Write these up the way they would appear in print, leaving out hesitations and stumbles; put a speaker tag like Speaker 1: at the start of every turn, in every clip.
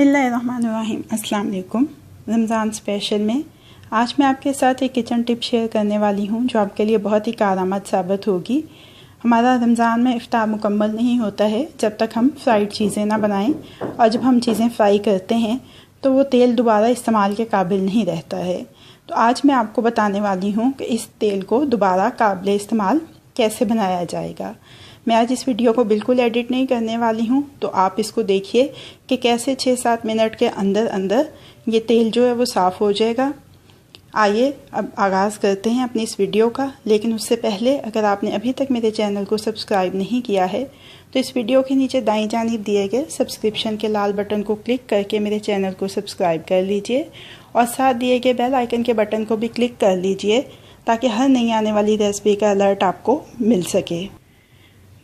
Speaker 1: बिस्मिल्लाहिर्रहमानिर्रहीम। अस्सलाम वालेकुम। रमज़ान स्पेशल में आज मैं आपके साथ एक किचन टिप शेयर करने वाली हूँ जो आपके लिए बहुत ही कारआमद साबित होगी। हमारा रमज़ान में इफ्तार मुकम्मल नहीं होता है जब तक हम फ्राइड चीज़ें ना बनाएं, और जब हम चीज़ें फ्राई करते हैं तो वो तेल दोबारा इस्तेमाल के काबिल नहीं रहता है। तो आज मैं आपको बताने वाली हूँ कि इस तेल को दोबारा काबिल इस्तेमाल कैसे बनाया जाएगा। मैं आज इस वीडियो को बिल्कुल एडिट नहीं करने वाली हूँ, तो आप इसको देखिए कि कैसे 6-7 मिनट के अंदर अंदर ये तेल जो है वो साफ़ हो जाएगा। आइए अब आगाज़ करते हैं अपनी इस वीडियो का। लेकिन उससे पहले अगर आपने अभी तक मेरे चैनल को सब्सक्राइब नहीं किया है तो इस वीडियो के नीचे दाईं जानिब दिए गए सब्सक्रिप्शन के लाल बटन को क्लिक करके मेरे चैनल को सब्सक्राइब कर लीजिए और साथ दिए गए बेल आइकन के बटन को भी क्लिक कर लीजिए ताकि हर नई आने वाली रेसिपी का अलर्ट आपको मिल सके।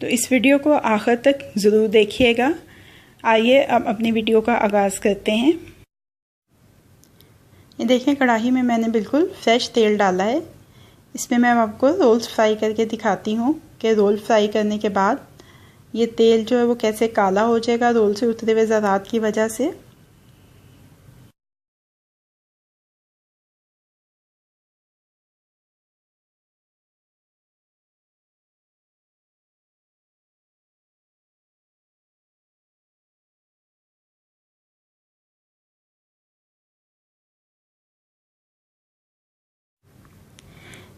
Speaker 1: तो इस वीडियो को आखिर तक ज़रूर देखिएगा। आइए अब अपनी वीडियो का आगाज़ करते हैं। ये देखें, कढ़ाई में मैंने बिल्कुल फ्रेश तेल डाला है। इसमें मैं आपको रोल्स फ्राई करके दिखाती हूँ कि रोल फ्राई करने के बाद ये तेल जो है वो कैसे काला हो जाएगा रोल से उतरे हुए ज़रात की वजह से।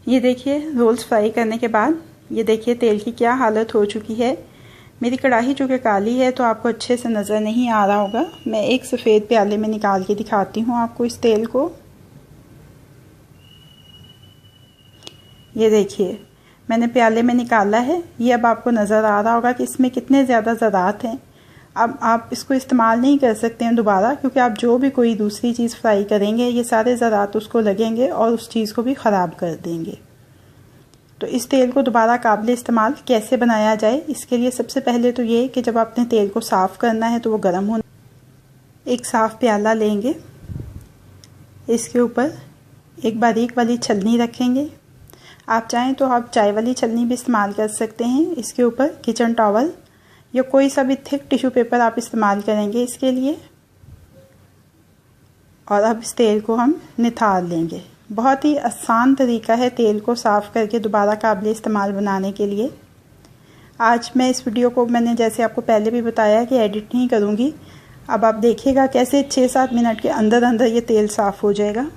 Speaker 1: ये देखिए, रोल्स फ्राई करने के बाद ये देखिए तेल की क्या हालत हो चुकी है। मेरी कढ़ाई जो कि काली है तो आपको अच्छे से नज़र नहीं आ रहा होगा। मैं एक सफ़ेद प्याले में निकाल के दिखाती हूँ आपको इस तेल को। ये देखिए, मैंने प्याले में निकाला है। ये अब आपको नज़र आ रहा होगा कि इसमें कितने ज़्यादा ज़रात हैं। अब आप इसको इस्तेमाल नहीं कर सकते हैं दोबारा, क्योंकि आप जो भी कोई दूसरी चीज़ फ्राई करेंगे ये सारे ज़रात उसको लगेंगे और उस चीज़ को भी ख़राब कर देंगे। तो इस तेल को दोबारा काबिल इस्तेमाल कैसे बनाया जाए, इसके लिए सबसे पहले तो ये कि जब आपने तेल को साफ़ करना है तो वो गर्म होना। एक साफ़ प्याला लेंगे, इसके ऊपर एक बारीक वाली छलनी रखेंगे। आप चाहें तो आप चाय वाली छलनी भी इस्तेमाल कर सकते हैं। इसके ऊपर किचन टॉवल या कोई सा भी थिक टिश्यू पेपर आप इस्तेमाल करेंगे इसके लिए। और अब इस तेल को हम निथार लेंगे। बहुत ही आसान तरीका है तेल को साफ़ करके दोबारा काबिल इस्तेमाल बनाने के लिए। आज मैं इस वीडियो को मैंने जैसे आपको पहले भी बताया कि एडिट नहीं करूँगी। अब आप देखिएगा कैसे 6-7 मिनट के अंदर अंदर ये तेल साफ़ हो जाएगा।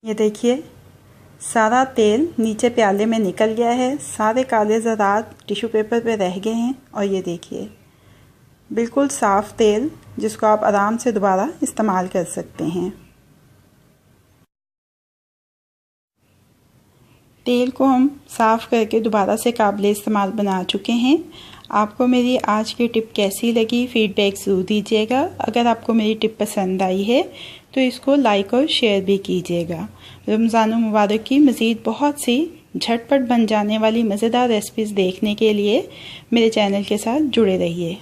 Speaker 1: ये देखिए सारा तेल नीचे प्याले में निकल गया है, सारे काले ज़रात टिश्यू पेपर पे रह गए हैं और ये देखिए बिल्कुल साफ़ तेल जिसको आप आराम से दोबारा इस्तेमाल कर सकते हैं। तेल को हम साफ़ करके दोबारा से काबिले इस्तेमाल बना चुके हैं। आपको मेरी आज की टिप कैसी लगी फीडबैक ज़रूर दीजिएगा। अगर आपको मेरी टिप पसंद आई है तो इसको लाइक और शेयर भी कीजिएगा। रमज़ान मुबारक की मज़ीद बहुत सी झटपट बन जाने वाली मज़ेदार रेसिपीज़ देखने के लिए मेरे चैनल के साथ जुड़े रहिए।